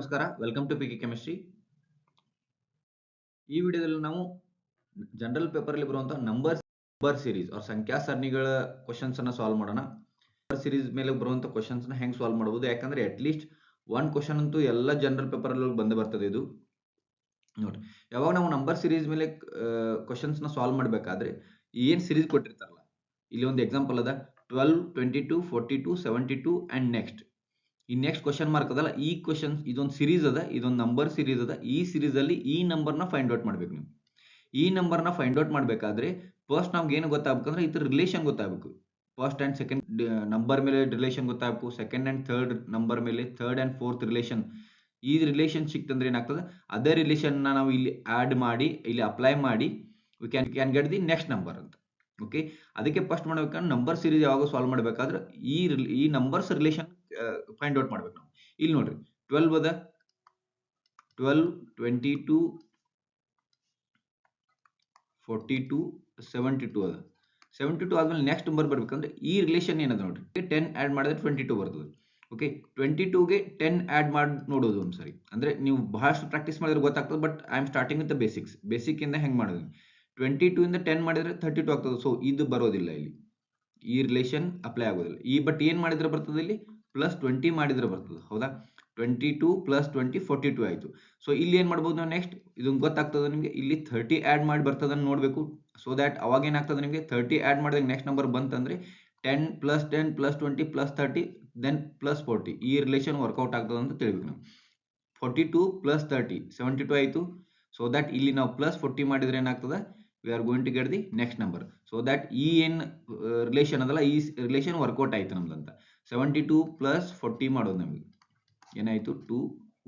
ನಮಸ್ಕಾರ, welcome to PK chemistry. ಈ ವಿಡಿಯೋದಲ್ಲಿ ನಾವು ಜನರಲ್ ಪೇಪರ್ ಅಲ್ಲಿ ಬರುವಂತಹ ನಂಬರ್ ಸೀರೀಸ್ और ಸಂಖ್ಯಾ ಸರಣಿಗಳ ಕ್ವೆಶ್ಚನ್ಸ್ ಅನ್ನು ಸಾಲ್ವ್ ಮಾಡೋಣ. ನಂಬರ್ ಸೀರೀಸ್ ಮೇಲೆ ಬರುವಂತಹ ಕ್ವೆಶ್ಚನ್ಸ್ ನ ಹೆಂಗ್ ಸಾಲ್ವ್ ಮಾಡಬಹುದು, ಯಾಕಂದ್ರೆ ಅಟ್ ಲೀಸ್ಟ್ ಒನ್ ಕ್ವೆಶ್ಚನ್ ಅಂತೂ ಎಲ್ಲ ಜನರಲ್ ಪೇಪರ್ ಅಲ್ಲಿ ಬಂದೇ ಬರ್ತದೆ. ಇದು ನೋಡಿ, ಯಾವಾಗ ನಾವು ನಂಬರ್ ಸೀರೀಸ್ ಮೇಲೆ ಕ್ವೆಶ್ಚನ್ಸ್ ನ ಸಾಲ್ವ್ ಮಾಡಬೇಕಾದ್ರೆ ಏನ್ ಸೀರೀಸ್ ಕೊಟ್ಟಿರ್ತಾರಲ್ಲ, ಇಲ್ಲಿ ಒಂದು ಎಕ್ಸಾಂಪಲ್ ಅದ 12, 22, 42, 72 ಅಂಡ್ ನೆಕ್ಸ್ಟ್. ಈ ನೆಕ್ಸ್ಟ್ ಕ್ವಶನ್ ಮಾರ್ಕ್ ಅದಲ್ಲ, ಈ ಕ್ವಶನ್ ಇದೊಂದು ಸೀರೀಸ್ ಅದ, ಇದೊಂದು ನಂಬರ್ ಸೀರೀಸ್ ಅದ. ಈ ಸೀರೀಸ್ ಅಲ್ಲಿ ಈ ನಂಬರ್ ನ ಫೈಂಡ್ ಔಟ್ ಮಾಡ್ಬೇಕು. ನೀವು ಈ ನಂಬರ್ ನ ಫೈಂಡ್ ಔಟ್ ಮಾಡ್ಬೇಕಾದ್ರೆ ಫಸ್ಟ್ ನಮ್ಗೆ ಏನು ಗೊತ್ತಾಗಬೇಕಂದ್ರೆ ಇದ್ರ ರಿಲೇಷನ್ ಗೊತ್ತಾಗಬೇಕು. ಫಸ್ಟ್ ಅಂಡ್ ಸೆಕೆಂಡ್ ನಂಬರ್ ಮೇಲೆ ರಿಲೇಷನ್ ಗೊತ್ತಾಗಬೇಕು, ಸೆಕೆಂಡ್ ಅಂಡ್ ಥರ್ಡ್ ನಂಬರ್ ಮೇಲೆ, ಥರ್ಡ್ ಅಂಡ್ ಫೋರ್ತ್ ರಿಲೇಷನ್. ಈ ರಿಲೇಷನ್ ಸಿಕ್ತಂದ್ರೆ ಏನಾಗ್ತದೆ, ಅದೇ ರಿಲೇಷನ್ ನಾವು ಇಲ್ಲಿ ಆಡ್ ಮಾಡಿ, ಇಲ್ಲಿ ಅಪ್ಲೈ ಮಾಡಿ we can get the next number ಅಂತ. ಓಕೆ, ಅದಕ್ಕೆ ಫಸ್ಟ್ ಮಾಡ್ಬೇಕಂದ್ರೆ ನಂಬರ್ ಸೀರೀಸ್ ಯಾವಾಗ ಸಾಲ್ವ್ ಮಾಡಬೇಕಾದ್ರೆ ಈ ನಂಬರ್ಸ್ ರಿಲೇಷನ್ ಫೈಂಡ್ ಔಟ್ ಮಾಡ್ಬೇಕು ನಾವು. ಇಲ್ಲಿ ನೋಡ್ರಿ 12 ಅದ, 12, 22, 42, 72 ಅದ. 72 ಆದ್ಮೇಲೆ ನೆಕ್ಸ್ಟ್ ನಂಬರ್ ಬರ್ಬೇಕಂದ್ರೆ ಈ ರಿಲೇಷನ್ ಏನದ ನೋಡ್ರಿ, 10 ಆಡ್ ಮಾಡಿದ್ರೆ 22 ಬರ್ತದೆ. ಓಕೆ, 22ಗೆ 10 ಆಡ್ ಮಾಡಿ ನೋಡೋದು ಒಂದ್ಸರಿ. ಅಂದ್ರೆ ನೀವು ಬಹಳಷ್ಟು ಪ್ರಾಕ್ಟೀಸ್ ಮಾಡಿದ್ರೆ ಗೊತ್ತಾಗ್ತದೆ, but I am starting with the basics. Basic ಇಂದ ಹೆಂಗ್ ಮಾಡೋದು, 22 ಇಂದ 10 ಮಾಡಿದ್ರೆ 32 ಆಗ್ತದೆ. ಸೊ ಇದು ಬರೋದಿಲ್ಲ, ಇಲ್ಲಿ ಈ ರಿಲೇಷನ್ ಅಪ್ಲೈ ಆಗೋದಿಲ್ಲ. ಬಟ್ ಏನ್ ಮಾಡಿದ್ರೆ ಬರ್ತದೆ, ಇಲ್ಲಿ ಪ್ಲಸ್ 20 ಮಾಡಿದ್ರೆ ಬರ್ತದೆ. ಹೌದಾ, 22 ಪ್ಲಸ್ 20 42 ಆಯ್ತು. ಸೊ ಇಲ್ಲಿ ಏನ್ ಮಾಡ್ಬೋದು ನಾವು ನೆಕ್ಸ್ಟ್, ಇದೊಂದು ಗೊತ್ತಾಗ್ತದೆ ನಿಮಗೆ, ಇಲ್ಲಿ 30 ಆಡ್ ಮಾಡಿ ಬರ್ತದನ್ನು ನೋಡ್ಬೇಕು. ಸೊ ದ್ಯಾಟ್ ಅವಾಗ ಏನಾಗ್ತದೆ ನಿಮಗೆ, 30 ಆಡ್ ಮಾಡಿದಾಗ ನೆಕ್ಸ್ಟ್ ನಂಬರ್ ಬಂತಂದ್ರೆ 10 plus 10 plus 20 plus 30 then plus 40, ಈ ರಿಲೇಷನ್ ವರ್ಕೌಟ್ ಆಗ್ತದೆ ಅಂತ ತಿಳ್ಬೇಕು ನಾವು. 42 ಪ್ಲಸ್ 30 72 ಆಯ್ತು. ಸೊ ದಟ್ ಇಲ್ಲಿ ನಾವು ಪ್ಲಸ್ 40 ಮಾಡಿದ್ರೆ ಏನಾಗ್ತದೆ, we are going to get the next number. So that ಈ ಏನ್ ರಿಲೇಷನ್ ಅದಲ್ಲ, ಈ ರಿಲೇಷನ್ ವರ್ಕೌಟ್ ಆಯ್ತು ನಮ್ದಂತ. 72 ಪ್ಲಸ್ 40 ಮಾಡೋದು ನಮಗೆ ಏನಾಯ್ತು, 2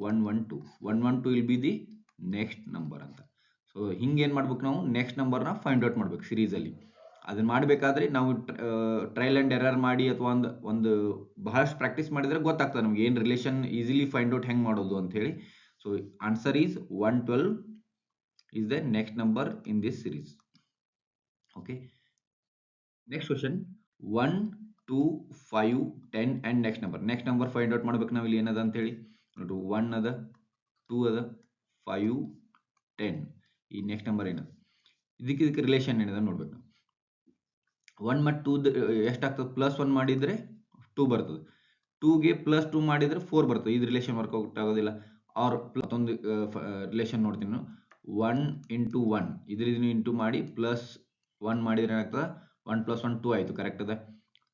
1 1 2 1 1 2 will be the next number ಅಂತ. ಸೊ ಹಿಂಗೇನ್ ಮಾಡ್ಬೇಕು, ನಾವು ನೆಕ್ಸ್ಟ್ ನಂಬರ್ ನ ಫೈಂಡ್ ಔಟ್ ಮಾಡ್ಬೇಕು ಸೀರೀಸ್ ಅಲ್ಲಿ. ಅದನ್ನ ಮಾಡಬೇಕಾದ್ರೆ ನಾವು ಟ್ರಯಲ್ ಅಂಡ್ ಎರರ್ ಮಾಡಿ ಅಥವಾ ಒಂದು ಬಹಳಷ್ಟು ಪ್ರಾಕ್ಟೀಸ್ ಮಾಡಿದ್ರೆ ಗೊತ್ತಾಗ್ತದೆ ನಮ್ಗೆ ಏನ್ ರಿಲೇಷನ್ ಈಸಿಲಿ ಫೈಂಡ್ ಔಟ್ ಹೆಂಗ್ ಮಾಡೋದು ಅಂತ ಹೇಳಿ. So answer is 112 is the next number in this series. Okay, next question 1 2 5 10 and next number find out ಮಾಡಬೇಕು ನಾವು. ಇಲ್ಲಿ ಏನದ ಅಂತ ಹೇಳಿ ನೋಡು, 1 ಅದ, 2 ಅದ, 5 10. ಈ ನೆಕ್ಸ್ಟ್ ನಂಬರ್ ಏನದ, ಇದಕ್ಕೆ ರಿಲೇಷನ್ ಏನದ ನೋಡ್ಬೇಕು ನಾವು. 1 ಮತ್ತು 2 ಎಷ್ಟಾಗ್ತದೆ, ಪ್ಲಸ್ 1 ಮಾಡಿದ್ರೆ 2 ಬರ್ತದೆ, 2ಗೆ ಪ್ಲಸ್ 2 ಮಾಡಿದ್ರೆ 4 ಬರ್ತದೆ. ಇದು ರಿಲೇಷನ್ ವರ್ಕೌಟ್ ಆಗೋದಿಲ್ಲ. ಆರ್ ಮತ್ತೊಂದು ರಿಲೇಷನ್ ನೋಡ್ತೀನಿ ನಾವು, 1 ಇಂಟು 1 ಇದ್ರಿಂದ ಇಂಟು ಮಾಡಿ ಪ್ಲಸ್ 1 ಮಾಡಿದ್ರೆ ಏನಾಗ್ತದೆ, 1 ಪ್ಲಸ್ 1 2 ಆಯ್ತು. ಕರೆಕ್ಟ್ ಅದ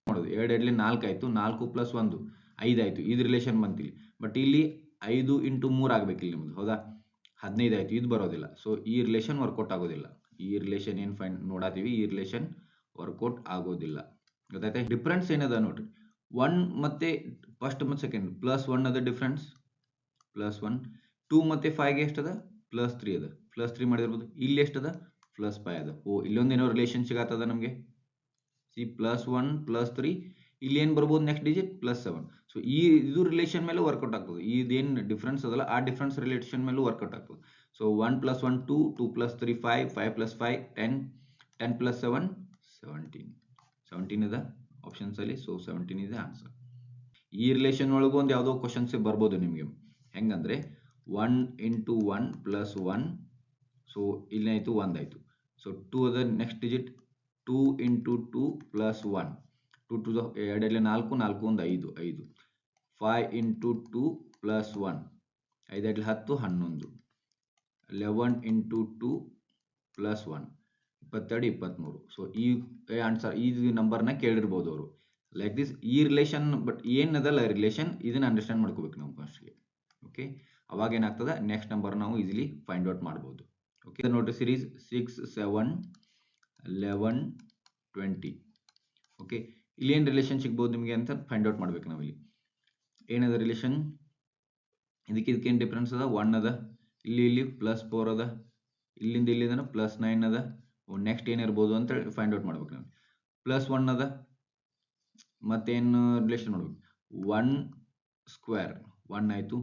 ನೋಡೋದು, 2 2 4 ಆಯ್ತು, 4 ಪ್ಲಸ್ 1 5 ಆಯ್ತು. ಇದು ರಿಲೇಷನ್ ಬಂತಿಲ್ಲಿ. ಬಟ್ ಇಲ್ಲಿ 5 ಇಂಟು 3 ಆಗ್ಬೇಕು ಇಲ್ಲಿ ನಿಮ್ದು. ಹೌದಾ, 15 ಆಯ್ತು. ಇದು ಬರೋದಿಲ್ಲ. ಸೊ ಈ ರಿಲೇಷನ್ ವರ್ಕೌಟ್ ಆಗೋದಿಲ್ಲ. ಈ ರಿಲೇಷನ್ ಏನ್ ಫೈಂಡ್ ನೋಡಾತೀವಿ, ಈ ರಿಲೇಷನ್ ವರ್ಕೌಟ್ ಆಗೋದಿಲ್ಲ. ಗೊತ್ತಾಯ್ತಾ, ಡಿಫ್ರೆನ್ಸ್ ಏನದ ನೋಡ್ರಿ, 1 ಮತ್ತೆ ಫಸ್ಟ್ ಮತ್ತೆ ಸೆಕೆಂಡ್ ಪ್ಲಸ್ 1 ಅದ ಡಿಫ್ರೆನ್ಸ್, ಪ್ಲಸ್ 1. 2 ಮತ್ತೆ 5ಗೆ ಎಷ್ಟದ, ಪ್ಲಸ್ 3 ಅದ. ಪ್ಲಸ್ 3 ಮಾಡಿರ್ಬೋದು. ಇಲ್ಲಿ ಎಷ್ಟದ, ಪ್ಲಸ್ 5 ಅದ. ಓ, ಇಲ್ಲೊಂದೇನೋ ರಿಲೇಷನ್ ಸಿಗತ್ತದ ನಮಗೆ. ಸಿ ಪ್ಲಸ್ 1 ಪ್ಲಸ್ 3, ಇಲ್ಲಿ ಏನ್ ಬರ್ಬೋದು ನೆಕ್ಸ್ಟ್ ಡಿಜಿಟ್, ಪ್ಲಸ್ 7. ಸೊ ಇದು ರಿಲೇಷನ್ ಮೇಲೆ ವರ್ಕೌಟ್ ಆಗ್ತದೆ. ಇದೇನ್ ಡಿಫ್ರೆನ್ಸ್ ಅದಲ್ಲ, ಆ ಡಿಫ್ರೆನ್ಸ್ ರಿಲೇಷನ್ ಮೇಲೂ ವರ್ಕೌಟ್ ಆಗ್ತದೆ. So 1 plus 1 2, 2 plus 3 5, 5 plus 5 10, 10 plus 7 17. 17 ಇದೆ ಆಪ್ಷನ್ಸ್ ಅಲ್ಲಿ. ಸೊ 17 ಇದೆ ಆನ್ಸರ್. ಈ ರಿಲೇಷನ್ ಒಳಗೂ ಒಂದು ಯಾವುದೋ ಕ್ವಶನ್ಸ್ ಬರ್ಬೋದು ನಿಮಗೆ. ಹೆಂಗಂದ್ರೆ 1 ಇಂಟು 1 ಪ್ಲಸ್ 1. ಸೊ ಇಲ್ಲೇನಾಯ್ತು, 1 ಆಯ್ತು. ಸೊ 2 ಅದ next digit, 2 into 2 plus 1. 2 2 2 4, 4 1 5 5. 5 into 2 plus 1, 5 10 11. 11 into 2 plus 1 22 23. So ಈ ಆನ್ಸರ್, ಈ ನಂಬರ್ನ ಕೇಳಿರ್ಬೋದು ಅವರು ಲೈಕ್ ದಿಸ್. ಈ ರಿಲೇಷನ್ ಬಟ್ ಏನದಲ್ಲ ರಿಲೇಷನ್, ಇದನ್ನ ಅಂಡರ್ಸ್ಟ್ಯಾಂಡ್ ಮಾಡ್ಕೋಬೇಕು ನಾವು ಫಸ್ಟ್ಗೆ. ಓಕೆ, ಅವಾಗ ಏನಾಗ್ತದೆ, ನೆಕ್ಸ್ಟ್ ನಂಬರ್ ನಾವು ಈಸಿಲಿ ಫೈಂಡ್ ಔಟ್ ಮಾಡ್ಬೋದು. ಓಕೆ, ನೋಡ್ರಿ ಸೀರೀಸ್ 6 7 11 20. ಓಕೆ, ಇಲ್ಲಿ ಏನ್ ರಿಲೇಷನ್ ಸಿಗ್ಬೋದು ನಿಮಗೆ ಅಂತ ಫೈಂಡ್ ಔಟ್ ಮಾಡ್ಬೇಕು ನಾವು. ಇಲ್ಲಿ ಏನದ ರಿಲೇಷನ್, ಇದಕ್ಕೇನು ಡಿಫ್ರೆನ್ಸ್ ಅದ, 1 ಅದ, ಇಲ್ಲಿ ಪ್ಲಸ್ 4 ಅದ, ಇಲ್ಲಿಂದ ಇಲ್ಲಿಂದ ಪ್ಲಸ್ 9 ಅದ. ನೆಕ್ಸ್ಟ್ ಏನಿರ್ಬೋದು ಅಂತ ಫೈಂಡ್ ಔಟ್ ಮಾಡ್ಬೇಕು ನಾವು. ಪ್ಲಸ್ 1 ಅದ, ಮತ್ತೇನು ರಿಲೇಷನ್ ನೋಡ್ಬೇಕು, 1 ಸ್ಕ್ವೇರ್ 1 ಆಯ್ತು,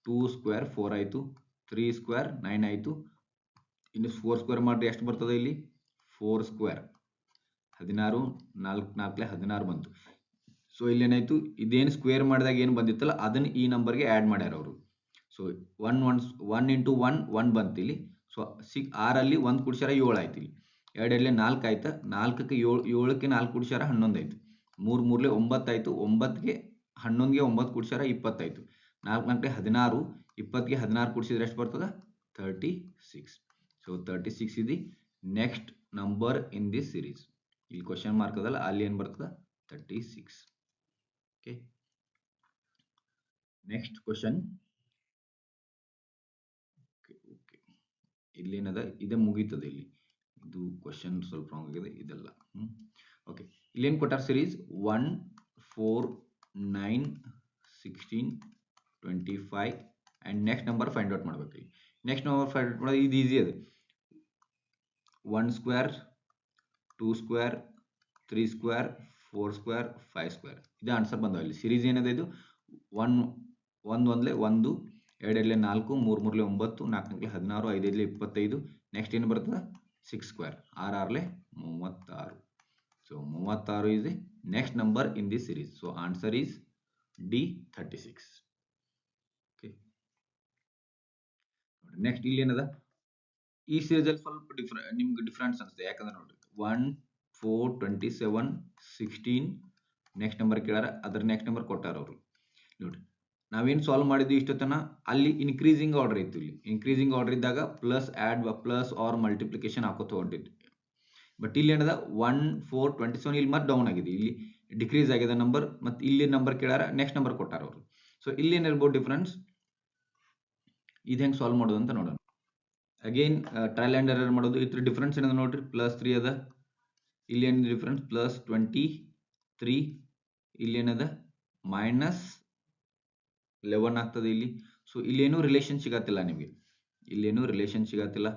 2 ಸ್ಕ್ವೇರ್ 4 ಆಯ್ತು, 3 ಸ್ಕ್ವೇರ್ 9 ಆಯ್ತು. ಇನ್ನು 4 ಸ್ಕ್ವೇರ್ ಮಾಡಿದ್ರೆ ಎಷ್ಟು ಬರ್ತದೆ, ಇಲ್ಲಿ 4 ಸ್ಕ್ವೇರ್ 16, 4 4 16 ಬಂತು. ಸೊ ಇಲ್ಲಿ ಏನಾಯ್ತು, ಇದೇನು ಸ್ಕ್ವೇರ್ ಮಾಡಿದಾಗ ಏನು ಬಂದಿತ್ತಲ್ಲ ಅದನ್ನ ಈ ನಂಬರ್ಗೆ ಆ್ಯಡ್ ಮಾಡ್ಯಾರ ಅವರು. ಸೊ ಸೊ 1 ಇಂಟು 1 ಬಂತು ಇಲ್ಲಿ. ಸೊ 6 1 ಕೂಡಿಸ್ಯಾರ 7 ಆಯ್ತು ಇಲ್ಲಿ. 2 4 ಆಯ್ತು, 4ಕ್ಕೆ 7ಕ್ಕೆ 4 ಕೂಡಿಸ್ಯಾರ 11 ಆಯ್ತು. 3 3 9 ಆಯ್ತು, 9ಗೆ 11ಗೆ 9 ಕೂಡಿಸ್ಯಾರ 20 ಆಯ್ತು. 4 4 16, 20ಗೆ 16 ಕೂಡಿಸಿದ್ರೆ ಎಷ್ಟು ಬರ್ತದೆ? 36. So 36 is the next number in this series. ಇಲ್ಲಿ ಕ್ವಶನ್ ಮಾರ್ಕ್ ಅದಲ್ಲ, ಅಲ್ಲಿ ಏನು ಬರ್ತದೆ? 36. Okay, next question. ಇಲ್ಲಿ ಏನದ, ಇದೇ ಮುಗೀತದೆ ಇಲ್ಲಿ. ಇದು ಕ್ವಶನ್ ಸ್ವಲ್ಪ ರಾಂಗ್ ಆಗಿದೆ, ಇದೆಲ್ಲ. ಓಕೆ, ಇಲ್ಲೇನು ಕೊಟ್ಟಾರ? Series 1 4 9 16 25 and next number find out ಮಾಡ್ಬೇಕು. ಇಲ್ಲಿ ನೆಕ್ಸ್ಟ್ ನಂಬರ್ ಫೈಂಡ್ ಔಟ್ ಮಾಡೋದು ಇದು ಈಸಿ ಅದು. 1 square, 2 square, 3 square, 4 square, 5 square. ಇದು ಆನ್ಸರ್ ಬಂದವ. ಇಲ್ಲಿ ಸೀರೀಸ್ ಏನಿದೆ ಇದು 1 1 1 1, 2 4, 3 3 9, 4 4 16, 5 5 25. ನೆಕ್ಸ್ಟ್ ಏನು ಬರ್ತದೆ? 6 square, 6 6 36. So 36 is the next number in this series. So answer is D 36. Okay. Next ಇಲ್ಲಿ ಏನದ, ಈ ಸೀರೀಸ್ ಅಲ್ಲಿ ಸ್ವಲ್ಪ ನಿಮ್ಗೆ ಡಿಫ್ರೆನ್ಸ್ ಅನ್ಸುತ್ತೆ. ಯಾಕಂದ್ರೆ ನೋಡ್ರಿ 1 4 27 16 ನೆಕ್ಸ್ಟ್ ನಂಬರ್ ಕೇಳಾರ, ಅದ್ರ ನೆಕ್ಸ್ಟ್ ನಂಬರ್ ಕೊಟ್ಟಾರ ಅವರು. ನೋಡ್ರಿ ನಾವೇನು ಸಾಲ್ವ್ ಮಾಡಿದ್ವಿ ಇಷ್ಟೊತ್ತನ, ಅಲ್ಲಿ ಇನ್ಕ್ರೀಸಿಂಗ್ ಆರ್ಡರ್ ಇತ್ತು. ಇಲ್ಲಿ ಇನ್ಕ್ರೀಸಿಂಗ್ ಆರ್ಡರ್ ಇದ್ದಾಗ ಪ್ಲಸ್ ಆರ್ ಮಲ್ಟಿಪ್ಲಿಕೇಶನ್ ಹಾಕೋತ ಹೊಂಟಿದ್ವಿ. ಬಟ್ ಇಲ್ಲಿ ಏನದ 1 4 27 ಇಲ್ಲಿ ಮತ್ತೆ ಡೌನ್ ಆಗಿದೆ, ಇಲ್ಲಿ ಡಿಕ್ರೀಸ್ ಆಗಿದೆ ನಂಬರ್. ಮತ್ತೆ ಇಲ್ಲಿ ನಂಬರ್ ಕೇಳಾರ, ನೆಕ್ಸ್ಟ್ ನಂಬರ್ ಕೊಟ್ಟಾರ ಅವರು. ಸೊ ಇಲ್ಲಿ ಏನಿರ್ಬೋದು ಡಿಫ್ರೆನ್ಸ್, ಇದು ಹೆಂಗೆ ಸಾಲ್ವ್ ಮಾಡೋದು ಅಂತ ನೋಡೋಣ. ಅಗೇನ್ ಟ್ರಯಲ್ ಆ್ಯಂಡ್ ಎರರ್ ಮಾಡೋದು. ಇದ್ರ ಡಿಫ್ರೆನ್ಸ್ ಏನದ ನೋಡ್ರಿ, +3 ಅದ. ಇಲ್ಲಿ ಏನು ಡಿಫ್ರೆನ್ಸ್? +23. ಇಲ್ಲಿ ಏನದ -11 ಆಗ್ತದೆ ಇಲ್ಲಿ. ಸೊ ಇಲ್ಲೇನು ರಿಲೇಷನ್ ಸಿಗತ್ತಿಲ್ಲ ನಿಮಗೆ, ಇಲ್ಲೇನು ರಿಲೇಷನ್ ಸಿಗತ್ತಿಲ್ಲ,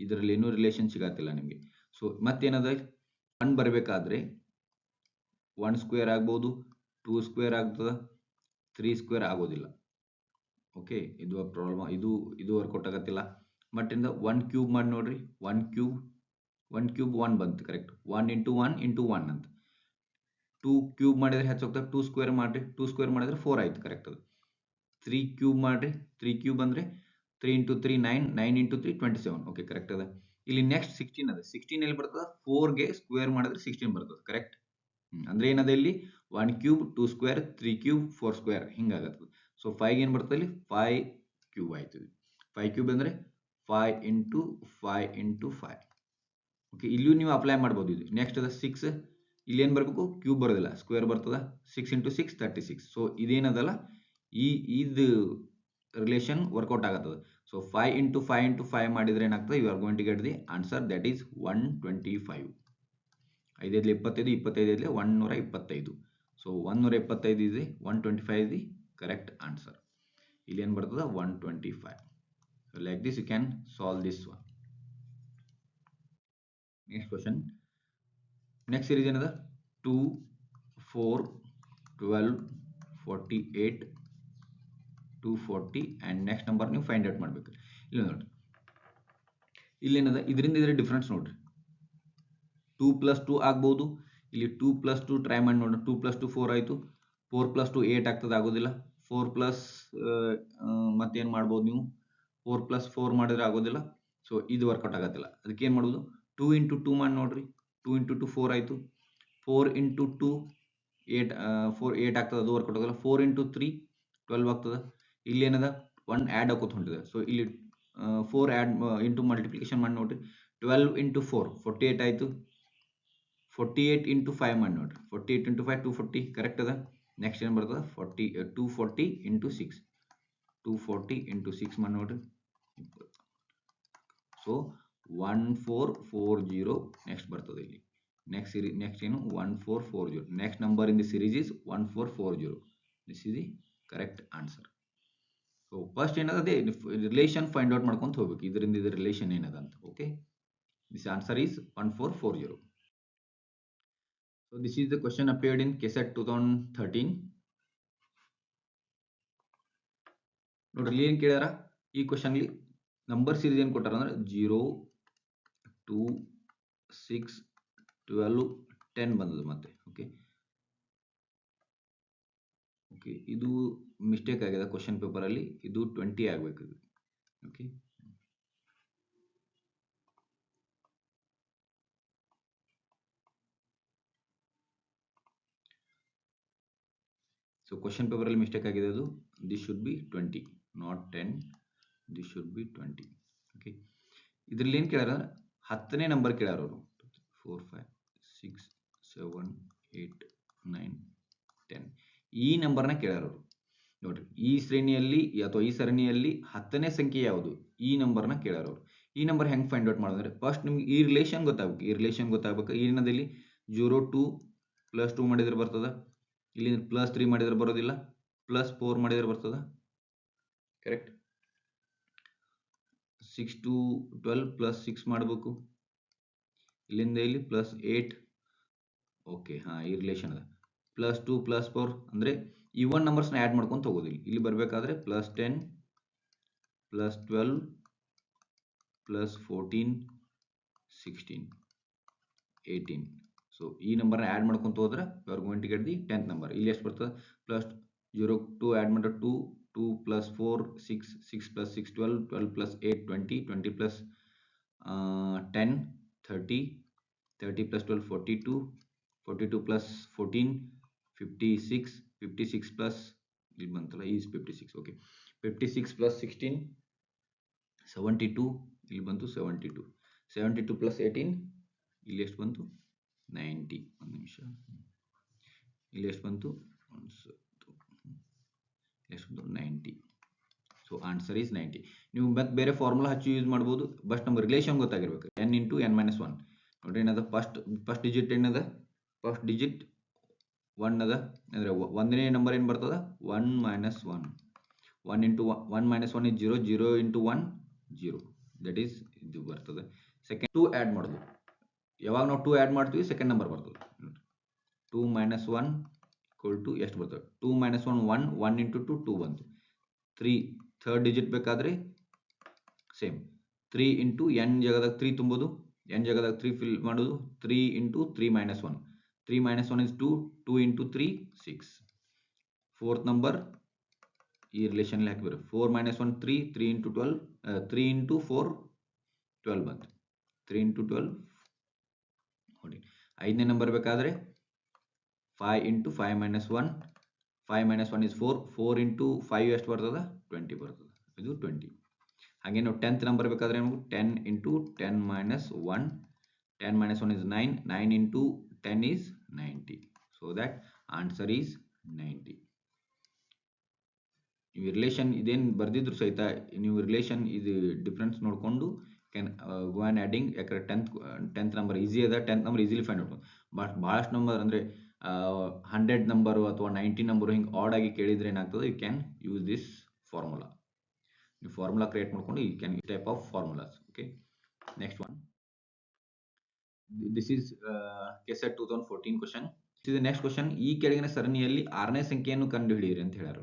ಇದರಲ್ಲಿ ಏನೂ ರಿಲೇಷನ್ ಸಿಗತ್ತಿಲ್ಲ ನಿಮಗೆ. ಸೊ ಮತ್ತೇನದ, 1 ಬರಬೇಕಾದ್ರೆ 1 ಸ್ಕ್ವೇರ್ ಆಗ್ಬೋದು, 2 ಸ್ಕ್ವೇರ್ ಆಗ್ತದೆ, 3 ಸ್ಕ್ವೇರ್ ಆಗೋದಿಲ್ಲ. ಓಕೆ, ಇದು ಪ್ರಾಬ್ಲಮ್, ಇದು ವರ್ಕೌಟ್ ಆಗತ್ತಿಲ್ಲ. ಮತ್ತಿಂದ 1 ಕ್ಯೂಬ್ ಮಾಡಿ ನೋಡ್ರಿ. 1 ಕ್ಯೂಬ್ 1 ಬಂತು, ಕರೆಕ್ಟ್. 1 ಇಂಟು 1 ಇಂಟು 1 ಅಂತ. 2 ಕ್ಯೂಬ್ ಮಾಡಿದ್ರೆ ಹೆಚ್ಚೋಗ್ತದೆ. 2 ಸ್ಕ್ವೇರ್ ಮಾಡಿರಿ, 2 ಸ್ಕ್ವೇರ್ ಮಾಡಿದ್ರೆ 4 ಆಯ್ತು, ಕರೆಕ್ಟ್ ಅದು. 3 ಕ್ಯೂಬ್ ಮಾಡ್ರಿ, 3 ಕ್ಯೂಬ್ ಅಂದರೆ 3 ಇಂಟು 3 9, 9 ಇಂಟು 3 27. ಓಕೆ, ಕರೆಕ್ಟ್ ಅದ. ಇಲ್ಲಿ ನೆಕ್ಸ್ಟ್ 16 ಅದ. 16 ಎಲ್ಲಿ ಬರ್ತದೆ? 4ಗೆ ಸ್ಕ್ವೇರ್ ಮಾಡಿದ್ರೆ 16 ಬರ್ತದೆ, ಕರೆಕ್ಟ್. ಅಂದ್ರೆ ಏನದ ಇಲ್ಲಿ 1 ಕ್ಯೂಬ್ 2 ಸ್ಕ್ವೇರ್ 3 ಕ್ಯೂಬ್ 4 ಸ್ಕ್ವೇರ್ ಹಿಂಗಾಗತ್ತದ. ಸೊ 5 ಏನು ಬರ್ತದೆ ಇಲ್ಲಿ? 5 ಕ್ಯೂಬ್ ಆಯ್ತು. 5 ಕ್ಯೂಬ್ ಅಂದರೆ 5 ಇಂಟು 5 ಇಂಟು 5. ಓಕೆ, ಇಲ್ಲಿಯೂ ನೀವು ಅಪ್ಲೈ ಮಾಡ್ಬೋದು ಇದು. ನೆಕ್ಸ್ಟ್ ಅದ 6. ಇಲ್ಲಿ ಏನು ಬರಬೇಕು? ಕ್ಯೂಬ್ ಬರೋದಿಲ್ಲ, ಸ್ಕ್ವೇರ್ ಬರ್ತದ. 6 ಇಂಟು 6 36. ಸೊ ಇದೇನದಲ್ಲ, ಇದು ರಿಲೇಷನ್ ವರ್ಕೌಟ್ ಆಗತ್ತದ. ಸೊ 5 ಇಂಟು 5 ಇಂಟು 5 ಮಾಡಿದ್ರೆ ಏನಾಗ್ತದೆ? You are going to get the answer, that is 125. 5 5 25, 25 125. So 125 ಇದೆ, 125 is the correct answer. ಇಲ್ಲಿ ಏನು ಬರ್ತದೆ? 125. So like this you can solve this one. Next question. Next series ಏನದ? 2 4 12 48 240 and next number ನೀವು find out ಮಾಡ್ಬೇಕು. ಇಲ್ಲಿ ನೋಡ್ರಿ, ಇಲ್ಲಿ ಏನದ, ಇದರಿಂದ ಇದ್ರ ಡಿಫ್ರೆನ್ಸ್ ನೋಡ್ರಿ. 2 + 2 ಆಗ್ಬೋದು. ಇಲ್ಲಿ 2 + 2 ಟ್ರೈ ಮಾಡಿ ನೋಡ್ರಿ. 2 + 2 4 ಆಯಿತು. 4 + 2 8 ಆಗ್ತದೆ, ಆಗೋದಿಲ್ಲ. 4 ಪ್ಲಸ್ ಮತ್ತೇನು ಮಾಡ್ಬೋದು ನೀವು? 4 + 4 ಮಾಡಿದ್ರೆ ಆಗೋದಿಲ್ಲ. ಸೊ ಇದು ವರ್ಕೌಟ್ ಆಗತ್ತಿಲ್ಲ. ಅದಕ್ಕೆ ಏನು ಮಾಡೋದು? 2 ಇಂಟು 2 ಮಾಡಿ ನೋಡ್ರಿ. 2 ಇಂಟು 2 4 ಆಯಿತು. 4 ಇಂಟು 2 8, 4 8 ಆಗ್ತದೆ, ಅದು ವರ್ಕೌಟ್ ಆಗೋಲ್ಲ. 4 ಇಂಟು 3 12 ಆಗ್ತದೆ. ಇಲ್ಲಿ ಏನದ, 1 ಆ್ಯಡ್ ಆಗೋದು ಹೊಂಟಿದೆ. ಸೊ ಇಲ್ಲಿ 4 ಆ್ಯಡ್ ಇಂಟು ಮಲ್ಟಿಪ್ಲಿಕೇಶನ್ ಮಾಡಿ ನೋಡ್ರಿ. 12 ಇಂಟು 4 48 ಆಯಿತು. 48 ಇಂಟು 5 ಮಾಡಿ ನೋಡ್ರಿ. 48 ಇಂಟು 5 240, ಕರೆಕ್ಟ್ ಅದ. ನೆಕ್ಸ್ಟ್ ಏನು ಬರ್ತದೆ? 240 ಇಂಟು 6. 240 ಇಂಟು 6 ಮಾಡಿ ನೋಡ್ರಿ. ಸೊ 1440 ನೆಕ್ಸ್ಟ್ ಬರ್ತದೆ ಇಲ್ಲಿ. ನೆಕ್ಸ್ಟ್ ಏನು? 1440. Next number in the series is 1440. This is the correct answer. So first ಏನದ, ರಿಲೇಷನ್ ಫೈಂಡ್ ಔಟ್ ಮಾಡ್ಕೊಂತ ಹೋಗ್ಬೇಕು, ಇದರಿಂದ ಇದು ರಿಲೇಷನ್ ಏನದ ಅಂತ. Okay, this answer is 1440. So this is the question appeared in KSET 2013. ನೋಡ್ರಿ, ಇಲ್ಲಿ ಏನು ಕೇಳ್ಯಾರ ಈ ಕ್ವಶನ್ಲಿ? ನಂಬರ್ ಸೀರೀಸ್ ಏನು ಕೊಟ್ಟಾರ ಅಂದ್ರೆ 0 2 6 12 10 ಬಂದದ ಮತ್ತೆ. ಓಕೆ, ಓಕೆ, ಇದು ಮಿಸ್ಟೇಕ್ ಆಗಿದೆ ಕ್ವಶನ್ ಪೇಪರಲ್ಲಿ, ಇದು 20 ಆಗಬೇಕು. ಓಕೆ, ಸೊ ಕ್ವಶನ್ ಪೇಪರಲ್ಲಿ ಮಿಸ್ಟೇಕ್ ಆಗಿದೆ, ಅದು this should be 20 not 10, this should be 20. Okay, ಇದರಲ್ಲಿ ಏನು ಕೇಳ್ಯಾರ, 10ನೇ ನಂಬರ್ ಕೇಳ್ಯಾರ ಅವರು. 4 5 6 7 8 9 10 ಈ ನಂಬರ್ನ ಕೇಳ್ಯಾರ ಅವರು. ನೋಡ್ರಿ, ಈ ಶ್ರೇಣಿಯಲ್ಲಿ ಅಥವಾ ಈ ಸರಣಿಯಲ್ಲಿ 10ನೇ ಸಂಖ್ಯೆ ಯಾವುದು, ಈ ನಂಬರ್ನ ಕೇಳ್ಯಾರ ಅವರು. ಈ ನಂಬರ್ ಹೆಂಗೆ ಫೈಂಡ್ ಔಟ್ ಮಾಡೋದಂದ್ರೆ, ಫಸ್ಟ್ ನಿಮ್ಗೆ ಈ ರಿಲೇಷನ್ ಗೊತ್ತಾಗಬೇಕು. ಈ ರಿಲೇಷನ್ ಗೊತ್ತಾಗಬೇಕು. ಏನದಲ್ಲಿ 0 2 +2 ಮಾಡಿದ್ರೆ ಬರ್ತದ, ಇಲ್ಲಿ +3 ಮಾಡಿದ್ರೆ ಬರೋದಿಲ್ಲ, +4 ಮಾಡಿದ್ರೆ ಬರ್ತದ. ಕರೆಕ್ಟ್. 6 to 12 +6 ಮಾಡಬೇಕು, ಇಲ್ಲಿಂದ ಇಲ್ಲಿ +8. ಓಕೆ, ಹಾಂ, ಈ ರಿಲೇಷನ್ ಅದ. +2 +4 ಅಂದರೆ ಇವನ್ ನಂಬರ್ಸ್ನ ಆ್ಯಡ್ ಮಾಡ್ಕೊಂಡು ಹೋಗೋದು. ಇಲ್ಲಿ ಬರಬೇಕಾದ್ರೆ +10 +12 +14 16 18. ಸೊ ಈ ನಂಬರ್ನ ಆ್ಯಡ್ ಮಾಡ್ಕೊಂತ ಹೋದ್ರೆ you are going to get the 10th number. ಇಲ್ಲಿ ಎಷ್ಟು ಬರ್ತದೆ, +0 2 ಆ್ಯಡ್ ಮಾಡಿದ್ರೆ 2 2 +4 6 6 +6 12 12 +8 20 20 +10 30 30 +12 42 42 +14 56 56 ಪ್ಲಸ್ ಇಲ್ಲಿ ಬಂತಲ್ಲ, ಈಸ್ 56. ಓಕೆ, 56 +16 72, ಇಲ್ಲಿ ಬಂತು 72 72 +18 ಇಲ್ಲಿ ಎಷ್ಟು ಬಂತು 90. ಒಂದು ನಿಮಿಷ, ಇಲ್ಲಿ ಎಷ್ಟು ಬಂತು, ಎಷ್ಟು ಬಂತು 90. So answer is 90. ನೀವು ಮತ್ತೆ ಬೇರೆ ಫಾರ್ಮುಲಾ ಹಚ್ಚಿ ಯೂಸ್ ಮಾಡ್ಬೋದು, ಬಟ್ ನಮ್ಮ ರಿಲೇಷನ್ ಗೊತ್ತಾಗಿರ್ಬೇಕು. n × n - 1 ನೋಡ್ರಿ, ಏನದ ಫಸ್ಟ್ ಡಿಜಿಟ್ ಏನದ, ಫಸ್ಟ್ ಡಿಜಿಟ್ 1 ಅದ, ಅಂದರೆ 1ನೇ ನಂಬರ್ ಏನು ಬರ್ತದ 1 - 1 1 × 1 - 1 is 0 0 × 1 0, ದಟ್ ಈಸ್ ಇದು ಬರ್ತದೆ. ಸೆಕೆಂಡ್ 2 ಆ್ಯಡ್ ಮಾಡೋದು, ಯಾವಾಗ ನಾವು 2 ಆ್ಯಡ್ ಮಾಡ್ತೀವಿ ಸೆಕೆಂಡ್ ನಂಬರ್ ಬರ್ತದೆ. 2 - 1 = ಎಷ್ಟು ಬರ್ತದೆ, 2 - 1 1 1 × 2 2 ಬಂತು. 3 ಥರ್ಡ್ ಡಿಜಿಟ್ ಬೇಕಾದರೆ ಸೇಮ್ 3 × n ಜಾಗದಾಗ 3 ತುಂಬೋದು, n ಜಾಗದಾಗ 3 ಫಿಲ್ ಮಾಡೋದು. 3 × 3 - 1 3 - 1 is 2 2 × 3 6. ಫೋರ್ತ್ ನಂಬರ್ ಈ ರಿಲೇಷನಲ್ಲಿ ಹಾಕಿಬರು. 4 - 1 3 3 × 12 3 × 4 12 ಬಂತು. 3 × 12 ನೋಡಿ. 5ನೇ ನಂಬರ್ ಬೇಕಾದರೆ 5 × 5 - 1 5 - 1 is 4 4 × 5 ಎಷ್ಟು ಬರ್ತದೆ 20 ಬರ್ತದೆ, ಇದು 20. ಹಾಗೆ ನಾವು 10th ನಂಬರ್ ಬೇಕಾದರೆ ನಮಗೆ 10 × 10 - 1 10 - 1 is 9 9 × 10 is 90. So that answer is 90. ನೀವು ರಿಲೇಷನ್ ಇದೇನು ಬರ್ದಿದ್ರು ಸಹಿತ ನೀವು ರಿಲೇಷನ್ ಇದು ಡಿಫ್ರೆನ್ಸ್ ನೋಡಿಕೊಂಡು ಕ್ಯಾನ್ ಗೋ ಆ್ಯಂಡ್ ಆ್ಯಡಿಂಗ್. ಯಾಕಂದರೆ 10th ನಂಬರ್ ಈಸಿ ಅದ, 10th number easily find out. But ಭಾಳಷ್ಟು ನಂಬರ್ ಅಂದರೆ 100 ನಂಬರು ಅಥವಾ 90 ನಂಬರು ಹಿಂಗೆ ಆಡ್ ಆಗಿ ಕೇಳಿದರೆ ಏನಾಗ್ತದೆ, you can use this formula. ನೀವು ಫಾರ್ಮುಲಾ ಕ್ರಿಯೇಟ್ ಮಾಡ್ಕೊಂಡು you can type of formulas. Okay, next one. This is KCET 2014 question. ಇದು ನೆಕ್ಸ್ಟ್ ಕ್ವಶನ್. ಈ ಕೆಳಗಿನ ಸರಣಿಯಲ್ಲಿ 6ನೇ ಸಂಖ್ಯೆಯನ್ನು ಕಂಡುಹಿಡಿಯಿರಿ ಅಂತ ಹೇಳ್ಯಾರ.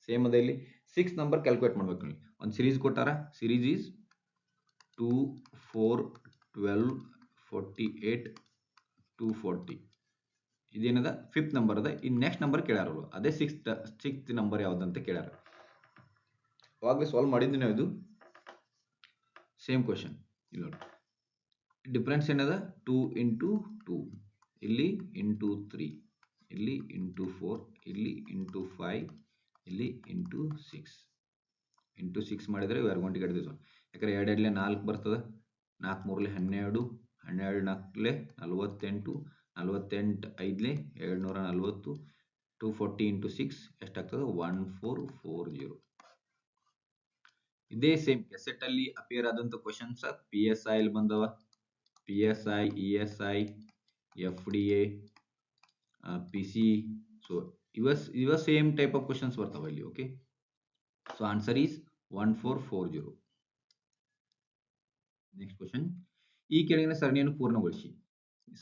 ಸೇಮ್ ಅದ, ಇಲ್ಲಿ 6 ನಂಬರ್ ಕ್ಯಾಲ್ಕುಲೇಟ್ ಮಾಡ್ಬೇಕು. ನೀವು ಒಂದು ಸಿರೀಸ್ ಕೊಟ್ಟಾರ, ಸಿರೀಸ್ ಈಸ್ 2 4 12 48 240. ಇದೇನದ 5th ನಂಬರ್ ಅದ. ಇನ್ನು ನೆಕ್ಸ್ಟ್ ನಂಬರ್ ಕೇಳ್ಯಾರ, ಅದೇ 6th ನಂಬರ್ ಯಾವುದಂತ ಕೇಳ್ಯಾರ. ಅವಾಗಲೇ ಸಾಲ್ವ್ ಮಾಡಿದ್ದೀನಿ ನಾವು ಇದು ಸೇಮ್ ಕ್ವಶನ್. ಇಲ್ಲಿ ನೋಡಿ, ಡಿಫ್ರೆನ್ಸ್ ಏನದ 2 × 2 ಇಲ್ಲಿ × 3 ಇಲ್ಲಿ × 4 ಇಲ್ಲಿ × 5 ಇಲ್ಲಿ × 6 × 6 ಮಾಡಿದರೆ we are going to get this one. ಯಾಕಂದರೆ 2 2 4 ಬರ್ತದೆ, 4 3 12 12 4 48 48 5 240 240 × 6 ಎಷ್ಟಾಗ್ತದೆ 1440. ಇದೇ ಸೇಮ್ KCET ಅಲ್ಲಿ ಅಪಿಯರ್ ಆದಂಥ ಕ್ವಶನ್ಸ್ PSI ಅಲ್ಲಿ ಬಂದವ. PSI ESI FDA PC. So ಇವ ಸೇಮ್ ಟೈಪ್ ಆಫ್ ಕ್ವಶನ್ಸ್ ಬರ್ತಾವ ಇಲ್ಲಿ. Okay, so answer is 1440. Next question. ಈ ಕೆಳಗಿನ ಸರಣಿಯನ್ನು ಪೂರ್ಣಗೊಳಿಸಿ.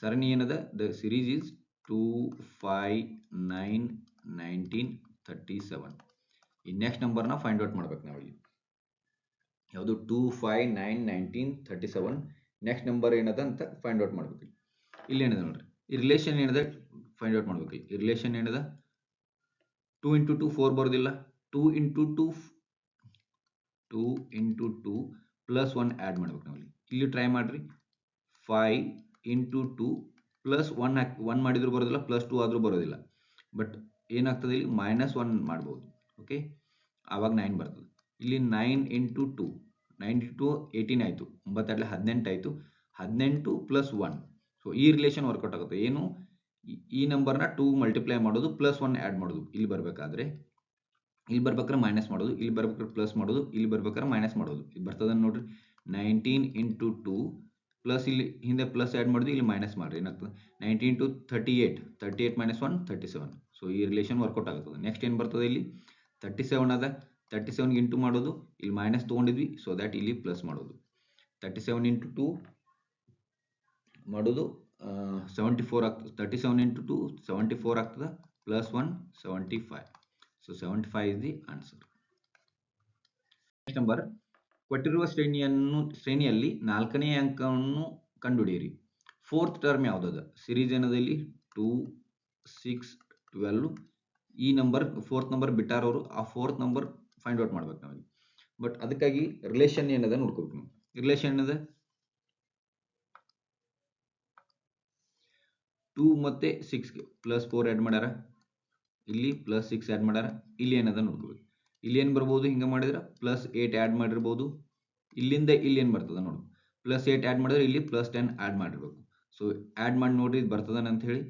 ಸರಣಿ ಏನದ, ದ ಸಿರೀಸ್ ಈಸ್ 2 5 9 19 37. ಈ ನೆಕ್ಸ್ಟ್ ನಂಬರ್ನ ಫೈಂಡ್ ಔಟ್ ಮಾಡ್ಬೇಕು ನಾವು. ಇಲ್ಲಿ ಯಾವುದು 2 5 9 19 37. ನೆಕ್ಸ್ಟ್ ನಂಬರ್ ಏನದ ಅಂತ ಫೈಂಡ್ ಔಟ್ ಮಾಡ್ಬೇಕು. ಇಲ್ಲಿ ಏನದ ನೋಡ್ರಿ, ಈ ರಿಲೇಷನ್ ಏನದ ಫೈಂಡ್ ಔಟ್ ಮಾಡ್ಬೇಕು. ಈ ರಿಲೇಷನ್ ಏನದ 2 ಇಂಟು 2 4 ಬರೋದಿಲ್ಲ. 2 ಇಂಟು 2 2 ಇಂಟು 2 ಪ್ಲಸ್ 1 ಆ್ಯಡ್ ಮಾಡ್ಬೇಕು ನಾವು ಇಲ್ಲಿ ಟ್ರೈ ಮಾಡಿರಿ. 5 ಇಂಟು 2 ಪ್ಲಸ್ 1 ಮಾಡಿದ್ರು ಬರೋದಿಲ್ಲ, ಪ್ಲಸ್ 2 ಆದರೂ ಬರೋದಿಲ್ಲ. ಬಟ್ ಏನಾಗ್ತದೆ ಇಲ್ಲಿ -1 ಮಾಡ್ಬೋದು. ಓಕೆ, ಆವಾಗ 9 ಬರ್ತದೆ. ಇಲ್ಲಿ 9 ಇಂಟು 2 9 ಇಂಟು 18 ಆಯಿತು, 9 18 ಆಯಿತು. 18 ಪ್ಲಸ್ 1, ಸೊ ಈ ರಿಲೇಷನ್ ವರ್ಕೌಟ್ ಆಗುತ್ತೆ. ಏನು, ಈ ನಂಬರ್ನ 2 ಮಲ್ಟಿಪ್ಲೈ ಮಾಡೋದು ಪ್ಲಸ್ 1 ಆ್ಯಡ್ ಮಾಡೋದು. ಇಲ್ಲಿ ಬರಬೇಕಾದ್ರೆ ಇಲ್ಲಿ ಬರ್ಬೇಕಾದ್ರೆ ಮೈನಸ್ ಮಾಡೋದು, ಇಲ್ಲಿ ಬರ್ಬೇಕಾದ್ರೆ ಪ್ಲಸ್ ಮಾಡೋದು, ಇಲ್ಲಿ ಬರ್ಬೇಕಾದ್ರೆ ಮೈನಸ್ ಮಾಡೋದು. ಇದು ಬರ್ತದೆ ನೋಡ್ರಿ. 19 ಇಂಟು 2 ಪ್ಲಸ್ ಇಲ್ಲಿ ಹಿಂದೆ ಪ್ಲಸ್ ಆ್ಯಡ್ ಮಾಡಿದ್ವಿ, ಇಲ್ಲಿ ಮೈನಸ್ ಮಾಡಿರಿ, ಏನಾಗ್ತದೆ 19 ಟು 38 ಮೈನಸ್ 1 37. ಸೊ ಈ ರಿಲೇಷನ್ ವರ್ಕೌಟ್ ಆಗುತ್ತದೆ. ನೆಕ್ಸ್ಟ್ ಏನು ಬರ್ತದೆ, ಇಲ್ಲಿ 37 ಅದ, 37ಗೆ ಇಂಟು ಮಾಡೋದು, ಇಲ್ಲಿ ಮೈನಸ್ ತೊಗೊಂಡಿದ್ವಿ, ಸೊ ದ್ಯಾಟ್ ಇಲ್ಲಿ ಪ್ಲಸ್ ಮಾಡೋದು. 37 ಇಂಟು 2 ಮಾಡೋದು 74 ಆಗ್ತದೆ. 37 ಇಂಟು 2 74 ಆಗ್ತದೆ, plus 1 75. So 75 is the answer. Next number, ಕೊಟ್ಟಿರುವ ಶ್ರೇಣಿಯಲ್ಲಿ 4ನೇ ಅಂಕವನ್ನು ಕಂಡುಹಿಡಿಯಿರಿ. ಫೋರ್ತ್ ಟರ್ಮ್ ಯಾವುದದ? ಸಿರೀಸ್ ಏನದಲ್ಲಿ 2 6 12. ಈ ನಂಬರ್ ಫೋರ್ತ್ ನಂಬರ್ ಬಿಟ್ಟಾರವರು, ಆ ಫೋರ್ತ್ ನಂಬರ್ ಫೈಂಡ್ ಔಟ್ ಮಾಡ್ಬೇಕು ನಾವು. ಬಟ್ ಅದಕ್ಕಾಗಿ ರಿಲೇಷನ್ ಏನದ ನೋಡ್ಕೋಬೇಕು ನಾವು. ರಿಲೇಷನ್ ಏನದ, 2 ಮತ್ತೆ 6ಗೆ ಪ್ಲಸ್ 4 ಆ್ಯಡ್ ಮಾಡ್ಯಾರ, ಇಲ್ಲಿ ಪ್ಲಸ್ 6 ಆ್ಯಡ್ ಮಾಡ್ಯಾರ. ಇಲ್ಲಿ ಏನದ ನೋಡ್ಕೋಬೇಕು. ಇಲ್ಲಿ ಏನು ಬರ್ಬೋದು, ಹಿಂಗೆ ಮಾಡಿದ್ರೆ ಪ್ಲಸ್ 8 ಆ್ಯಡ್ ಮಾಡಿರ್ಬೋದು. ಇಲ್ಲಿಂದ ಇಲ್ಲಿ ಏನು ಬರ್ತದೆ ನೋಡು, ಪ್ಲಸ್ 8 ಆ್ಯಡ್ ಮಾಡಿದ್ರೆ ಇಲ್ಲಿ ಪ್ಲಸ್ 10 ಆ್ಯಡ್ ಮಾಡಿರ್ಬೇಕು. ಸೊ ಆ್ಯಡ್ ಮಾಡಿ ನೋಡ್ರಿ, ಇದು ಬರ್ತದನ ಅಂತ ಹೇಳಿ.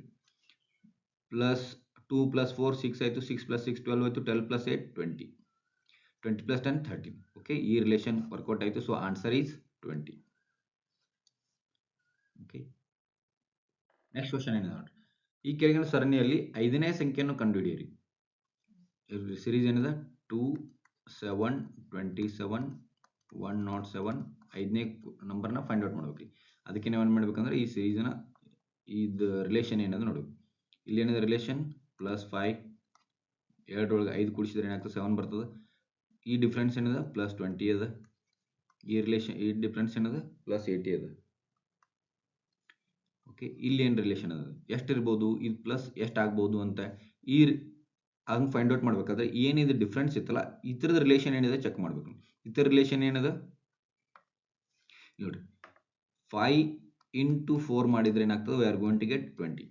ಪ್ಲಸ್ 2 ಪ್ಲಸ್ 4 6 ಆಯಿತು, 6 ಪ್ಲಸ್ 6 12 ಆಯಿತು, 12 ಪ್ಲಸ್ 8 20, 20 ಪ್ಲಸ್ 10 13. ಓಕೆ, ಈ ರಿಲೇಷನ್ ವರ್ಕೌಟ್ ಆಯಿತು. So answer is 20. Okay, next question ಏನಿದೆ ನೋಡ್ರಿ. ಈ ಕೆಳಗಿನ ಸರಣಿಯಲ್ಲಿ 5ನೇ ಸಂಖ್ಯೆಯನ್ನು ಕಂಡುಹಿಡಿಯಿರಿ. ಸಿರೀಸ್ ಏನಿದೆ 2 7 27 107. 5ನೇ ನಂಬರ್ನ ಫೈಂಡ್ ಔಟ್ ಮಾಡ್ಬೇಕು. ಅದಕ್ಕೆ ನಾವು ಏನು ಮಾಡ್ಬೇಕಂದ್ರೆ ಈ ಸಿರೀಸ್ನ ಇದು ರಿಲೇಷನ್ ಏನದ ನೋಡ್ಬೇಕು. ಇಲ್ಲಿ ಏನಿದೆ ರಿಲೇಷನ್ ಪ್ಲಸ್ 5, 2 5 ಕೂಡಿಸಿದ್ರೆ ಏನಾಗ್ತದೆ 7 ಬರ್ತದೆ. ಈ ಡಿಫ್ರೆನ್ಸ್ ಏನಿದೆ ಪ್ಲಸ್ 20 ಅದ. ಈ ಡಿಫ್ರೆನ್ಸ್ ಏನಿದೆ ಪ್ಲಸ್ 80 ಅದ. ಓಕೆ, ಇಲ್ಲಿ ಏನು ರಿಲೇಷನ್ ಅದ, ಎಷ್ಟು ಇರ್ಬೋದು, ಇದು ಪ್ಲಸ್ ಎಷ್ಟು ಆಗ್ಬೋದು ಅಂತ ಈ ಹಂಗೆ ಫೈಂಡ್ ಔಟ್ ಮಾಡ್ಬೇಕಾದ್ರೆ ಏನಿದೆ ಡಿಫ್ರೆನ್ಸ್ ಇತ್ತಲ್ಲ, ಇತರದ ರಿಲೇಷನ್ ಏನಿದೆ ಚೆಕ್ ಮಾಡ್ಬೇಕು. ಇತರ ರಿಲೇಷನ್ ಏನದ ನೋಡ್ರಿ, 5 ಇಂಟು 4 ಮಾಡಿದ್ರೆ ಏನಾಗ್ತದೆ, we are going to get 20.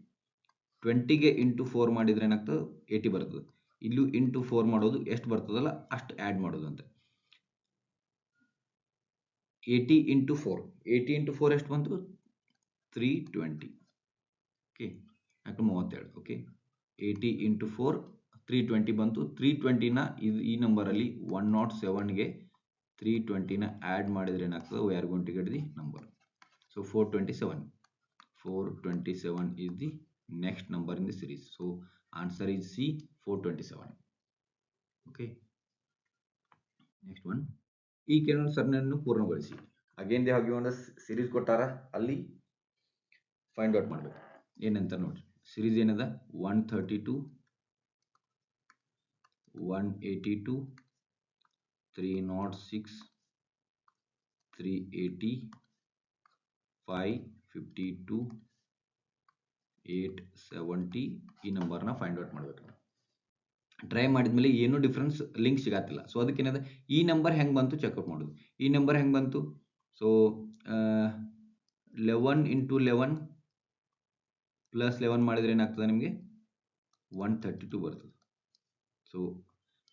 20ಗೆ ಇಂಟು 4 ಮಾಡಿದ್ರೆ ಏನಾಗ್ತದೆ 80 ಬರ್ತದೆ. ಇಲ್ಲೂ ಇಂಟು 4 ಮಾಡೋದು, ಎಷ್ಟು ಬರ್ತದಲ್ಲ ಅಷ್ಟು ಆ್ಯಡ್ ಮಾಡೋದು ಅಂತ. 80 ಇಂಟು 4 80 ಇಂಟು 4 ಎಷ್ಟು ಬಂತು 320. ಓಕೆ, 32. ಓಕೆ, 80 ಇಂಟು 4 320 ಬಂತು. 320ನ ಈ ನಂಬರಲ್ಲಿ 107ಗೆ 320ನ ಆ್ಯಡ್ ಮಾಡಿದ್ರೆ ಏನಾಗ್ತದೆ, we are going to get the number. So 427. 427 is the next number in the series. So answer is C, 427. Okay, next one. ಈ ಕೆಳಗಿನ ಸರಣಿಯನ್ನು ಪೂರ್ಣಗೊಳಿಸಿ. Again they have given us series ಕೊಟ್ಟಾರ, ಅಲ್ಲಿ ಫೈಂಡ್ ಔಟ್ ಮಾಡಬೇಕು ಏನಂತ ನೋಡ್ರಿ. ಸಿರೀಸ್ ಏನದ 132 182 306 380 552 870. ಈ ನಂಬರ್ನ ಫೈಂಡ್ ಔಟ್ ಮಾಡಬೇಕು. ಟ್ರೈ ಮಾಡಿದ್ಮೇಲೆ ಏನೂ ಡಿಫ್ರೆನ್ಸ್ ಲಿಂಕ್ ಸಿಗತ್ತಿಲ್ಲ. ಸೊ ಅದಕ್ಕೇನದ, ಈ ನಂಬರ್ ಹೆಂಗೆ ಬಂತು ಚೆಕ್ಔಟ್ ಮಾಡೋದು. ಈ ನಂಬರ್ ಹೆಂಗೆ ಬಂತು, ಸೊ 11 ಇಂಟು 11 ಪ್ಲಸ್ 11 ಮಾಡಿದ್ರೆ ಏನಾಗ್ತದೆ ನಿಮಗೆ 132 ಬರ್ತದೆ. ಸೊ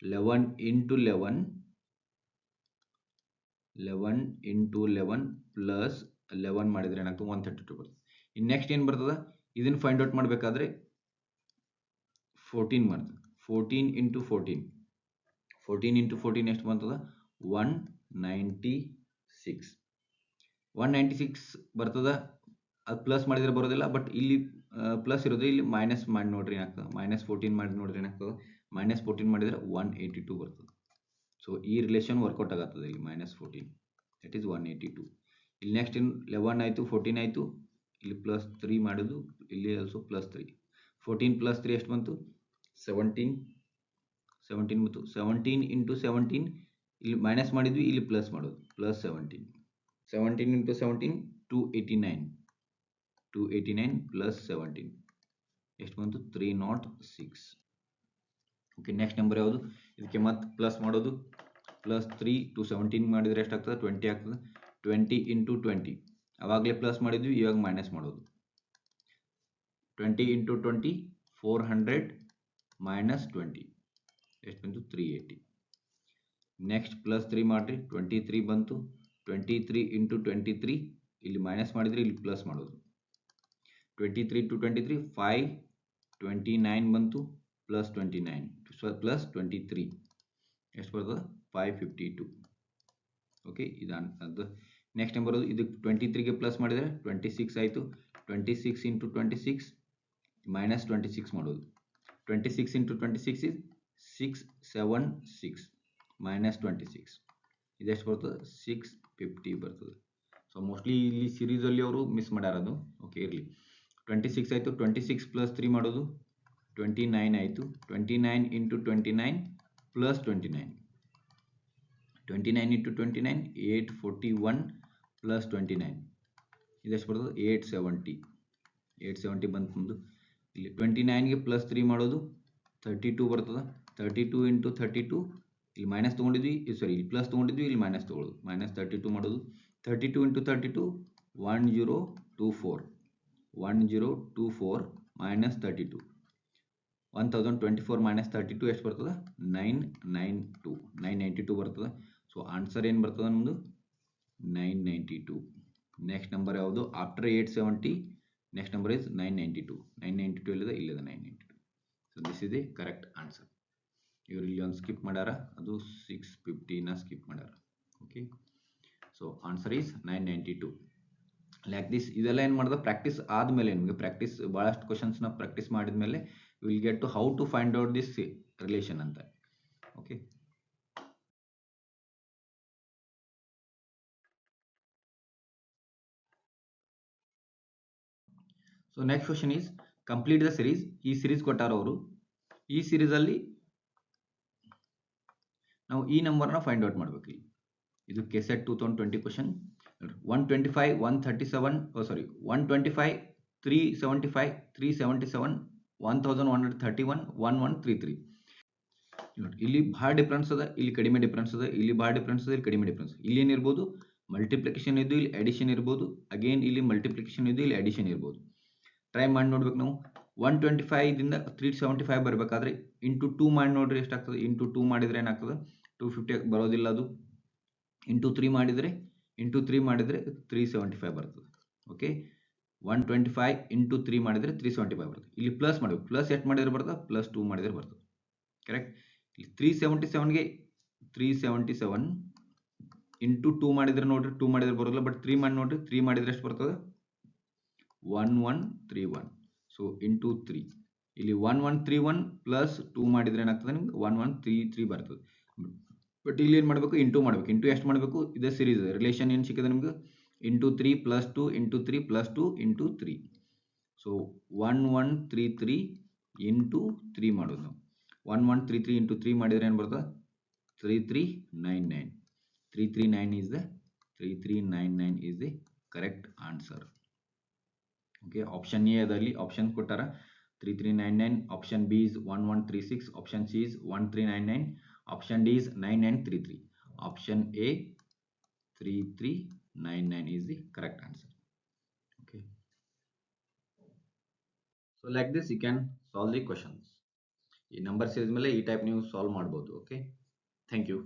11 ಇಂಟು 11 ಇಂಟು 11 ಪ್ಲಸ್ 11 ಮಾಡಿದ್ರೆ ಏನಾಗ್ತದೆ 132 ಬರ್ತದೆ. ಇನ್ನು ನೆಕ್ಸ್ಟ್ ಏನು ಬರ್ತದೆ, ಇದನ್ನು ಫೈಂಡ್ ಔಟ್ ಮಾಡಬೇಕಾದ್ರೆ 14 ಮಾಡ್ತದೆ. 14 ಇಂಟು 14 14 ಇಂಟು 14 ಎಷ್ಟು ಬರ್ತದೆ 196. 196 ಬರ್ತದೆ. ಅದು ಪ್ಲಸ್ ಮಾಡಿದರೆ ಬರೋದಿಲ್ಲ, ಬಟ್ ಇಲ್ಲಿ ಪ್ಲಸ್ ಇರೋದು, ಇಲ್ಲಿ ಮೈನಸ್ ಮಾಡಿ ನೋಡ್ರಿ ಏನಾಗ್ತದೆ, -14 ಮಾಡಿ ನೋಡ್ರಿ ಏನಾಗ್ತದೆ, -14 ಮಾಡಿದರೆ 182 ಬರ್ತದೆ. ಸೊ ಈ ರಿಲೇಷನ್ ವರ್ಕೌಟ್ ಆಗತ್ತದೆ ಇಲ್ಲಿ -14, ದಟ್ ಈಸ್ 182. ಇಲ್ಲಿ ನೆಕ್ಸ್ಟ್ ಇನ್ನು 11 ಆಯಿತು 14 ಆಯಿತು, ಇಲ್ಲಿ ಪ್ಲಸ್ 3 ಮಾಡೋದು, ಇಲ್ಲಿ ಆಲ್ಸೋ ಪ್ಲಸ್ 3. 14 ಪ್ಲಸ್ 3 ಎಷ್ಟು ಬಂತು 17 ಬಂತು. 17 ಇಂಟು 17 ಇಲ್ಲಿ ಮೈನಸ್ ಮಾಡಿದ್ವಿ, ಇಲ್ಲಿ ಪ್ಲಸ್ ಮಾಡೋದು, ಪ್ಲಸ್ 17. 17 ಇಂಟು 17 289 ಪ್ಲಸ್ 17 ಎಷ್ಟು ಬಂತು 306. ಓಕೆ, ನೆಕ್ಸ್ಟ್ ನಂಬರ್ ಯಾವುದು? ಇದಕ್ಕೆ ಮತ್ತೆ ಪ್ಲಸ್ ಮಾಡೋದು. ಪ್ಲಸ್ 3 ಟು 17 ಮಾಡಿದರೆ ಎಷ್ಟಾಗ್ತದೆ? 20 ಆಗ್ತದೆ. 20 ಇಂಟು 20 ಅವಾಗಲೇ ಪ್ಲಸ್ ಮಾಡಿದ್ವಿ, ಇವಾಗ ಮೈನಸ್ ಮಾಡೋದು. 20 ಇಂಟು 20 400 ಮೈನಸ್ 20 ಎಷ್ಟು ಬಂತು? 380. ನೆಕ್ಸ್ಟ್ ಪ್ಲಸ್ 3 ಮಾಡಿರಿ, 23 ಬಂತು. 23 ಇಂಟು 23 ಇಲ್ಲಿ ಮೈನಸ್ ಮಾಡಿದರೆ ಇಲ್ಲಿ ಪ್ಲಸ್ ಮಾಡೋದು. 23 ಟು 23 5 29 ಬಂತು, ಪ್ಲಸ್ 29 ಪ್ಲಸ್ 23 ಎಷ್ಟು ಬರ್ತದೆ? 552. ಓಕೆ, ಇದು ನೆಕ್ಸ್ಟ್ ನಂಬರ್ ಇದಕ್ಕೆ 23ಗೆ ಪ್ಲಸ್ ಮಾಡಿದರೆ 26 ಆಯಿತು. 26 ಇಂಟು 26 ಮೈನಸ್ 26 ಮಾಡೋದು. 26 ಇಂಟು 26 ಇಸ್ 676 ಮೈನಸ್ 26 ಇದೆಷ್ಟು ಬರ್ತದೆ? 650 ಬರ್ತದೆ. ಸೊ ಮೋಸ್ಟ್ಲಿ ಇಲ್ಲಿ ಸೀರೀಸಲ್ಲಿ ಅವರು ಮಿಸ್ ಮಾಡ್ಯಾರದು. ಓಕೆ, ಇರಲಿ. 26 ಆಯಿತು. 26 ಪ್ಲಸ್ 3 ಮಾಡೋದು 29 ಆಯಿತು. 29 ಇಂಟು 29 ಪ್ಲಸ್ 29 29 ಇಂಟು 29 841 ಪ್ಲಸ್ 29 ಇದೆಷ್ಟು ಬರ್ತದೆ? 870 ಬಂತು ಮುಂದೆ. ಇಲ್ಲಿ 29ಗೆ ಪ್ಲಸ್ 3 ಮಾಡೋದು 32 ಬರ್ತದೆ. 32 ಇಂಟು 32 ಇಲ್ಲಿ ಮೈನಸ್ ತೊಗೊಂಡಿದ್ವಿ, ಸಾರಿ ಇಲ್ಲಿ ಪ್ಲಸ್ ತೊಗೊಂಡಿದ್ವಿ, ಇಲ್ಲಿ ಮೈನಸ್ ತೊಗೊಳ್ಳೋದು. ಮೈನಸ್ 32 ಮಾಡೋದು. 32 ಇಂಟು 32 1024 ಮೈನಸ್ 32 1024 ಮೈನಸ್ 32 ಎಷ್ಟು ಬರ್ತದೆ? 992 ಬರ್ತದೆ. ಸೊ ಆನ್ಸರ್ ಏನು ಬರ್ತದೆ ನಮ್ಮದು? 992. ನೆಕ್ಸ್ಟ್ ನಂಬರ್ ಯಾವುದು? ಆಫ್ಟರ್ 870 ನೆಕ್ಸ್ಟ್ ನಂಬರ್ ಇಸ್ 992 ಇಲ್ಲದೆ 992. So this is the correct answer. ಇವರು ಇಲ್ಲಿ ಒಂದು ಸ್ಕಿಪ್ ಮಾಡ್ಯಾರ, ಅದು 650ನ ಸ್ಕಿಪ್ ಮಾಡ್ಯಾರ. Okay, so answer is 992. Like this. ಇದೆಲ್ಲ ಏನು ಮಾಡಿದ್ರೆ ಪ್ರಾಕ್ಟೀಸ್ ಆದಮೇಲೆ, ನಿಮಗೆ ಪ್ರಾಕ್ಟೀಸ್ ಭಾಳಷ್ಟು ಕ್ವಶನ್ಸ್ನ ಪ್ರಾಕ್ಟೀಸ್ ಮಾಡಿದ್ಮೇಲೆ will get to how to find out this relation ಅಂತ. Okay, so next question is complete the series. ಈ ಸಿರೀಸ್ ಕೊಟ್ಟಾರ ಅವರು. ಈ ಸಿರೀಸಲ್ಲಿ ನಾವು ಈ ನಂಬರ್ನ ಫೈಂಡ್ ಔಟ್ ಮಾಡಬೇಕು. ಇದು ಕೆಸೆಟ್ 2020 ಕ್ವಶನ್. 125 137 125 375 377 1131 1133. ಇಲ್ಲಿ ಭಾಳ ಡಿಫ್ರೆನ್ಸ್ ಅದ, ಇಲ್ಲಿ ಕಡಿಮೆ ಡಿಫ್ರೆನ್ಸ್ ಅದ, ಇಲ್ಲಿ ಭಾಳ ಡಿಫ್ರೆನ್ಸ್ ಅದ, ಇಲ್ಲಿ ಕಡಿಮೆ ಡಿಫ್ರೆನ್ಸ್. ಇಲ್ಲಿ ಏನಿರ್ಬೋದು? ಮಲ್ಟಿಪ್ಲಿಕೇಶನ್ ಇದ್ದು ಇಲ್ಲಿ ಅಡಿಷನ್ ಇರ್ಬೋದು. ಅಗೇನ್ ಇಲ್ಲಿ ಮಲ್ಟಿಪ್ಲಿಕೇಶನ್ ಇದ್ದು ಇಲ್ಲಿ ಅಡಿಷನ್ ಇರ್ಬೋದು. ಟ್ರೈ ಮಾಡಿ ನೋಡ್ಬೇಕು ನಾವು. 125ದಿಂದ 375 ಬರಬೇಕಾದ್ರೆ ಇಂಟು 2 ಮಾಡಿ ನೋಡ್ರಿ ಎಷ್ಟಾಗ್ತದೆ? ಇಂಟು 2 ಮಾಡಿದರೆ ಏನಾಗ್ತದೆ? 250 ಬರೋದಿಲ್ಲ ಅದು. ಇಂಟು 3 ಮಾಡಿದರೆ 375 ಬರ್ತದೆ. ಓಕೆ, 125 ಇಂಟು 3 ಮಾಡಿದರೆ 375 ಬರ್ತದೆ. ಇಲ್ಲಿ ಪ್ಲಸ್ ಮಾಡಬೇಕು. ಪ್ಲಸ್ ಎಷ್ಟು ಮಾಡಿದರೆ ಬರ್ತದೆ? ಪ್ಲಸ್ 2 ಮಾಡಿದರೆ ಬರ್ತದೆ. ಕರೆಕ್ಟ್. ಇಲ್ಲಿ 377ಗೆ 377 ಇಂಟು 2 ಮಾಡಿದರೆ ನೋಡ್ರಿ 2 ಮಾಡಿದರೆ ಬರೋಲ್ಲ. ಬಟ್ 3 ಮಾಡಿ ನೋಡ್ರಿ, 3 ಮಾಡಿದರೆ ಎಷ್ಟು ಬರ್ತದೆ? 1131. ಸೊ ಇಂಟು 3 ಇಲ್ಲಿ 1131 ಪ್ಲಸ್ 2 ಮಾಡಿದರೆ ಏನಾಗ್ತದೆ? ನಿಮ್ಗೆ 1133 ಬರ್ತದೆ. ಬಟ್ ಇಲ್ಲಿ ಏನು ಮಾಡಬೇಕು? ಇಂಟು ಮಾಡಬೇಕು. ಇಂಟು ಎಷ್ಟು ಮಾಡಬೇಕು? ಇದೇ ಸಿರೀಸ್ ರಿಲೇಷನ್ ಏನು ಸಿಕ್ಕಿದೆ ನಿಮ್ಗೆ? Into 3 plus 2 into 3 plus 2 into 3. So 1133 into 3 ಮಾಡೋದು ನಾವು. 1133 ಇಂಟು 3 ಮಾಡಿದರೆ ಏನು ಬರ್ತದೆ? 3399. 3399 is the correct answer. Okay, option A ಅದಲ್ಲಿ ಆಪ್ಷನ್ ಕೊಟ್ಟಾರ 3399, option B is 1136, option C is 1399, option D is 9933. Option A 3399 is the correct answer. Okay, so like this you can solve the questions. ಈ number series ಮೇಲೆ ಈ type ನೀವು solve ಮಾಡ್ಬೋದು. Okay, thank you.